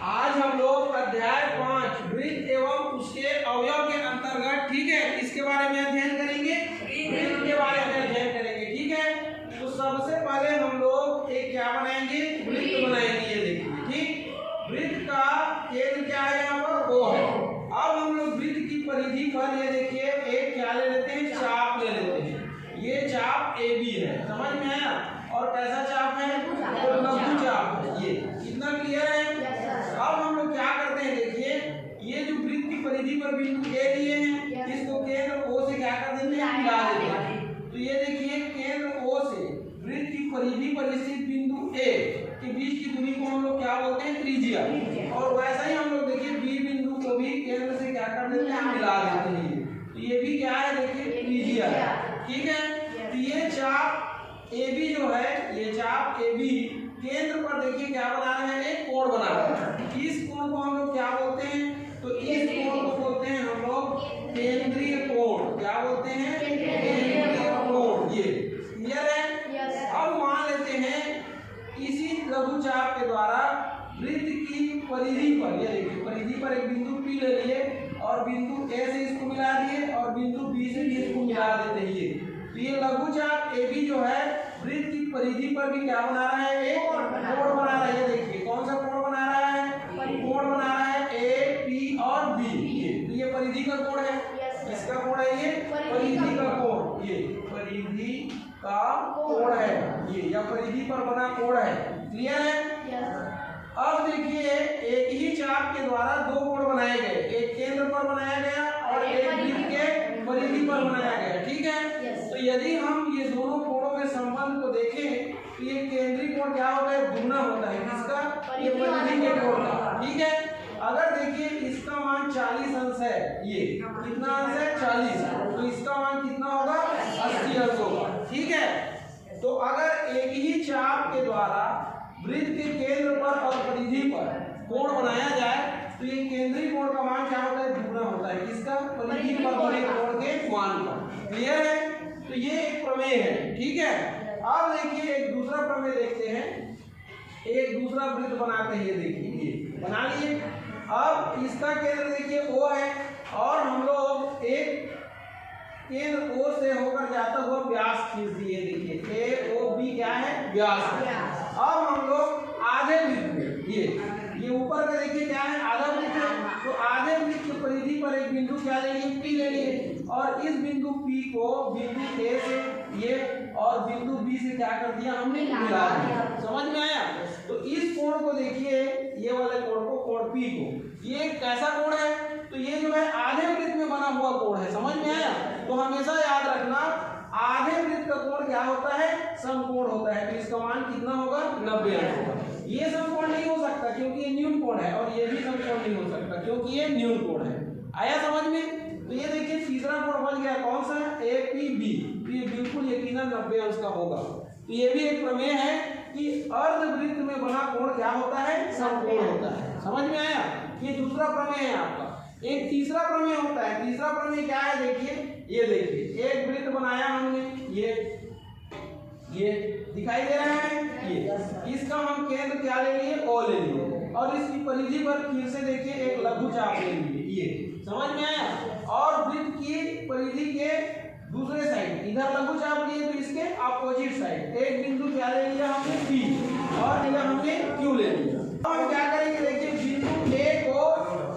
आज हम लोग अध्याय 5 वृत्त एवं उसके अवयव के अंतर्गत, ठीक है, इसके बारे में अध्ययन करेंगे, वृत्त के बारे में अध्ययन करेंगे, ठीक है। तो सबसे पहले हम लोग एक क्या बनाएंगे, वृत्त बनाएंगे। ये देखिए, ठीक, वृत्त का केंद्र क्या है, यहाँ पर O है। अब हम लोग वृत्त की परिधि पर ये देखिए एक क्या ले लेते हैं, चाप ले लेते हैं। ये चाप AB है, समझ में आया। और कैसा चाप है, लघु चाप है। ये कितना क्लियर है। अब हम लोग क्या करते हैं, देखिए ये जो वृत्त की परिधि पर बिंदु A लिए हैं, इसको केंद्र O से क्या कर देते हैं, मिला देते हैं। तो ये देखिए केंद्र O से वृत्त की परिधि पर स्थित बिंदु A के बीच की दूरी को हम लोग क्या बोलते हैं, त्रिज्या। और वैसा ही हम लोग देखिए B बिंदु को भी केंद्र से क्या कर देते हैं, मिला देते हैं। तो ये भी क्या है, देखिए त्रिज्या है, ठीक है। तो ये चाप AB जो है, ये चाप AB केंद्र पर देखिए क्या बना रहे हैं, एक कोण बना रहे हैं। इस कोण को हम लोग क्या बोलते हैं, तो इस कोण को बोलते हैं हम लोग केंद्रीय कोण। क्या बोलते हैं, केंद्रीय कोण। ये क्लियर है। अब मान लेते हैं इसी लघु चाप के द्वारा वृत्त की परिधि पर, ये देखिए परिधि पर एक बिंदु P ले लिए और बिंदु A से इसको मिला दिए और बिंदु B से भी इसको मिला देते हैं। तो ये लघु चाप AB जो है वृत्त की परिधि पर भी क्या बना रहा है, एक कोण बना रहा है। ये देखिए कौन सा कोण बना रहा है, कोण बना रहा है A, P और B। तो ये परिधि का कोण है, इसका कोण है, ये परिधि का कोण, ये परिधि का कोण है, ये या परिधि पर बना कोण है। क्लियर है। अब देखिए एक ही चाप के द्वारा दो कोण बनाए गए, एक केंद्र पर बनाया गया और एक वृत्त के परिधि पर बनाया गया, ठीक है। तो यदि हम ये दोनों कोणों में संबंध को देखें तो ये केंद्रीय कोण क्या होता है, दुगना होता है, किसका, ये परिधि के कोण का, ठीक है। अगर देखिए इसका मान 40 अंश है, ये कितना अंश है, 40, तो इसका मान कितना होगा, 80 अंश होगा, ठीक है। तो अगर एक ही चाप के द्वारा वृत्त के केंद्र पर और परिधि पर कोण बनाया जाए तो ये केंद्रीय कोण का मान क्या होता है, दुगना होता है, किसका, परिधि पर बने कोण के मान का। क्लियर है। तो ये एक प्रमेय है, ठीक है। अब देखिए एक दूसरा प्रमेय देखते हैं, एक दूसरा वृत्त बनाते हैं। ये देखिए ये बना लिए। अब इसका केंद्र देखिए O है और हम लोग एक केंद्र O से होकर जाता हुआ व्यास खींच दिए। देखिए AOB क्या है, व्यास। अब हम लोग आधे वृत्त में ये ऊपर का देखिए क्या है, आधा वृत्त है। तो आधे वृत्त की परिधि पर एक बिंदु क्या ले लिए, P ले लिए और इस बिंदु P को बिंदु A से ये और बिंदु B से क्या कर दिया, हमने मिला दिया। समझ में आया। तो इस कोण को देखिए, ये वाले कोण को, कोण P को, ये कैसा कोण है, तो ये जो है आधे वृत्त में बना हुआ कोण है। समझ में आया। तो हमेशा याद रखना आधे वृत्त का कोण क्या होता है, समकोण होता है। तो इसका मान कितना होगा, 90 अंश होगा। ये समकोण नहीं हो सकता क्योंकि ये न्यून कोण है और ये भी समकोण नहीं हो सकता क्योंकि ये न्यून कोण है। आया समझ में। तो ये देखिए तीसरा कोण बन गया, कौन सा, APB। तो ये बिल्कुल यकीनन 90 अंश का होगा। तो ये भी एक प्रमेय है कि अर्धवृत्त में बना कोण क्या होता है, समकोण होता है। समझ में आया। ये दूसरा प्रमेय है आपका। एक तीसरा प्रमेय होता है। तीसरा प्रमेय क्या है, देखिए ये देखिए एक वृत्त बनाया हमने, ये दिखाई दे रहा है, ये इसका हम केंद्र क्या ले लिए, O ले लिए और इसकी परिधि पर फिर से देखिए एक लघु चाप ले लिए। ये समझ में आया। और वृत्त की परिधि के दूसरे साइड इधर लघु चाप लिए तो इसके अपोजिट साइड एक बिंदु क्या ले लिया हमने, P और इधर हमने Q ले लिया। अब हम क्या करेंगे, देखिए बिंदु A को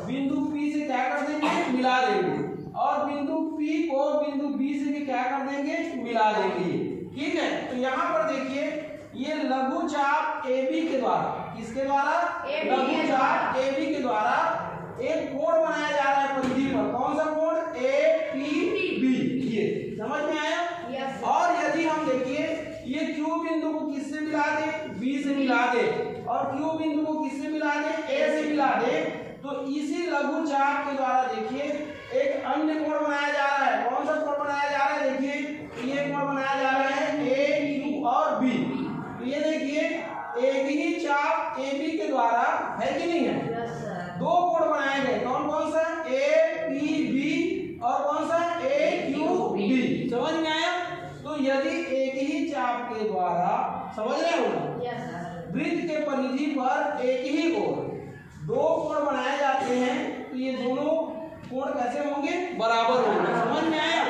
बिंदु P से क्या कर देंगे, मिला देंगे और बिंदु P को बिंदु B से भी क्या कर देंगे, मिला देंगे, ठीक है। तो यहाँ पर देखिए ये लघु चाप AB के द्वारा, किसके द्वारा, लघु चाप AB के द्वारा एक कोण बनाया जा रहा है परिधि पर। कौन सा कोण, APB। ये समझ में आया। और यदि हम देखिए ये Q बिंदु को किससे मिला दे, B से मिला दे और Q बिंदु को किससे मिला दे, A से मिला दे, तो इसी लघु चाप के द्वारा देखिए एक अन्य कोण बनाया जा रहा है। कौन सा कोण बनाया जा रहा है, देखिए ये कोण बनाया जा रहा है AQ और B। तो ये देखिए एक ही चाप AB के द्वारा, है कि नहीं है, दो कोण बनाए गए। कौन कौन सा, APB और कौन सा, AQB। समझ में आया। तो यदि एक ही चाप के द्वारा, समझ रहे हो, वृत्त के परिधि पर एक ही कोण दो कोण कैसे होंगे, बराबर होंगे। समझ में आया?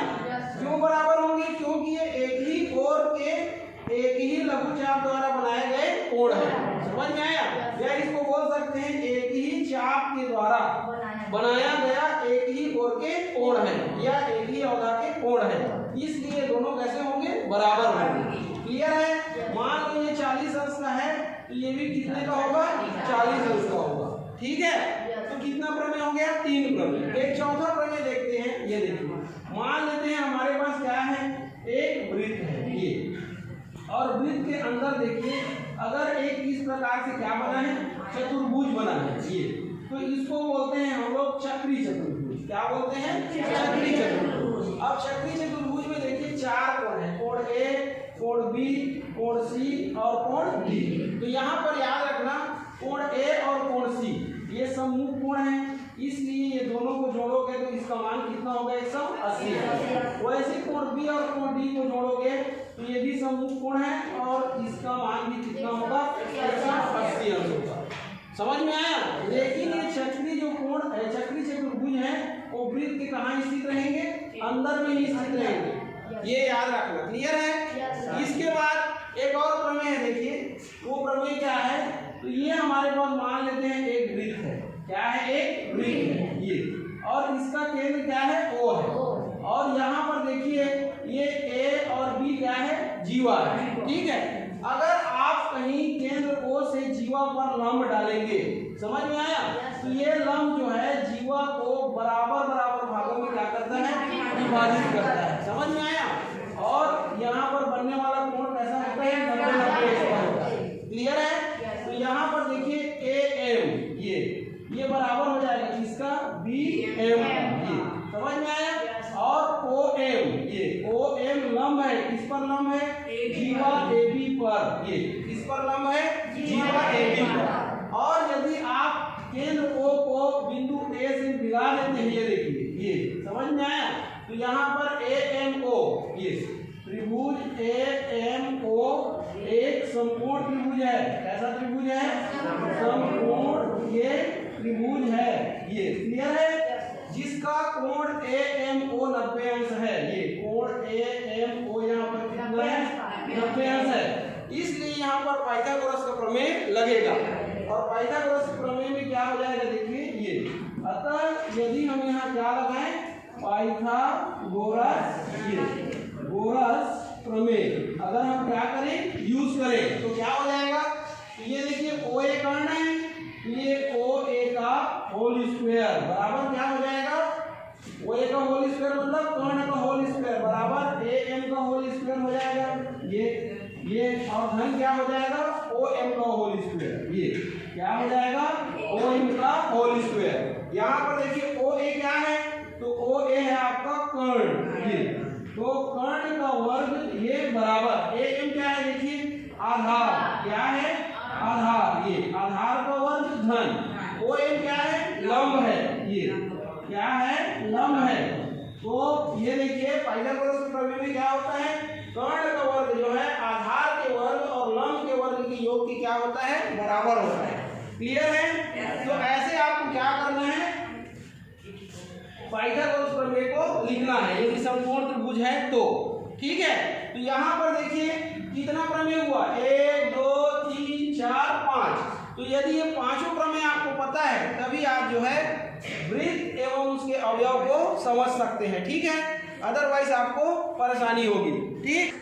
क्यों बराबर होंगे? क्योंकि ये एक ही कोण के एक ही लघुचाप द्वारा बनाए गए कोण है। समझ में आया? या इसको बोल सकते हैं एक ही चाप के द्वारा बनाया गया एक ही कोण के कोण है, या एक ही अवधा के कोण है, इसलिए दोनों कैसे होंगे, बराबर होंगे। क्लियर है? मान लो ये 40 अंश का है तो ये भी कितने का होगा, 40 अंश का होगा। ठीक है, तो कितना प्रमेय हो गया, 3 प्रमेय। एक चौथा प्रमेय देखते हैं। ये देखिए, मान लेते हैं हमारे पास क्या है, एक वृत्त है ये, और वृत्त के अंदर देखिए अगर एक इस प्रकार से क्या बना है, चतुर्भुज बना है ये, तो इसको बोलते हैं हम लोग चक्री चतुर्भुज। क्या बोलते हैं, चक्री चतुर्भुज। अब चक्री चतुर्भुज में देखिए 4 कोण है, कोण ए, कोण बी, कोण सी और कोण डी। तो यहाँ पर याद रखना कोण ए और कोण सी ये सम्मुख कोण है, इसलिए ये दोनों को जोड़ोगे तो इसका मान कितना होगा, 180 है। वैसे कोण बी और कोण डी को जोड़ोगे तो ये भी सम्मुख कोण है और इसका मान भी कितना होगा, 180 अंश होगा। समझ में आया? लेकिन ये चक्री जो कोण है, चक्री चतुर्भुज है, वो वृत्त के कहाँ स्थित रहेंगे, अंदर में ही स्थित रहेंगे, ये याद रखना। क्लियर है? इसके बाद एक और प्रमेय है, देखिए वो प्रमेय क्या है, तो ये हमारे पास मान लेते हैं एक वृत्त है। क्या है, एक वृत्त है ये, और इसका केंद्र क्या है, ओ है, और यहाँ पर देखिए ये ए और बी क्या है, जीवा है। ठीक है, अगर आप कहीं केंद्र ओ से जीवा पर लंब डालेंगे, समझ में आया, तो ये लंब जो है जीवा को बराबर बराबर भागों में क्या करता है, विभाजित करता है। समझ में आया? और यहाँ पर बनने वाला कोण कैसा होता है, 90-90 होता है। क्लियर है? तो यहाँ पर देखिए ए एम ये बराबर हो जाएगा इसका बी एम, ये समझ में आया, और ओ एम, ये ओ एम लंब है, किस पर लंब है, जीवा ए बी पर, ये किस पर लंब है, जीवा ए बी पर। और यदि आप केंद्र ओ को बिंदु ए से मिला देते हैं, ये देखिए ये समझ में आया, तो यहाँ पर ए एम ओ, ये त्रिभुज ए एम ओ एक समकोण त्रिभुज है। कैसा त्रिभुज है, समकोण ये त्रिभुज है ये। क्लियर है? जिसका कोण ए एम ओ 90 अंश है, ये कोण ए एम ओ यहाँ पर कितना है, 90 अंश है, इसलिए यहाँ पर पाइथागोरस का प्रमेय लगेगा। और पाइथागोरस के प्रमेय में क्या हो जाएगा, देखिए ये, अतः यदि हम यहाँ क्या लगाएं, पाइथागोरस ये गोरस प्रमेय अगर हम क्या करें, यूज करें, तो क्या हो जाएगा, ये देखिए ओ ए कर्ण है, ये ओ ए का होल स्क्वायर बराबर क्या हो जाएगा, ओ ए का होल स्क्वायर मतलब कर्ण का होल स्क्वायर बराबर ए एम का होल स्क्वायर हो जाएगा, ये और धन क्या हो जाएगा, ओ एम का होल स्क्वायर, ये क्या हो जाएगा, ओ एम का होल स्क्वायर। यहाँ पर देखिए ओ ए क्या है, तो ओ ए है आपका कर्ण, ये तो कर्ण का वर्ग ये बराबर ए एम क्या है, देखिए आधार, क्या है, आधार, ये आधार का वर्ग धन, ओ एम क्या है, लंब है, ये क्या है, लंब है। तो ये देखिए पाइथागोरस के प्रमेय में क्या होता है, कर्ण का वर्ग जो है आधार के वर्ग और लंब के वर्ग के योग की क्या होता है, बराबर होता है। क्लियर है? तो ऐसे आपको क्या करना है, पाइथागोरस प्रमेय को लिखना है यदि समकोण त्रिभुज है तो। ठीक है, तो यहाँ पर देखिए कितना प्रमेय हुआ, 1 2 3 4 5। तो यदि ये पांचों प्रमेय आपको पता है तभी आप जो है वृत्त एवं उसके अवयव को समझ सकते हैं। ठीक है, अदरवाइज आपको परेशानी होगी। ठीक।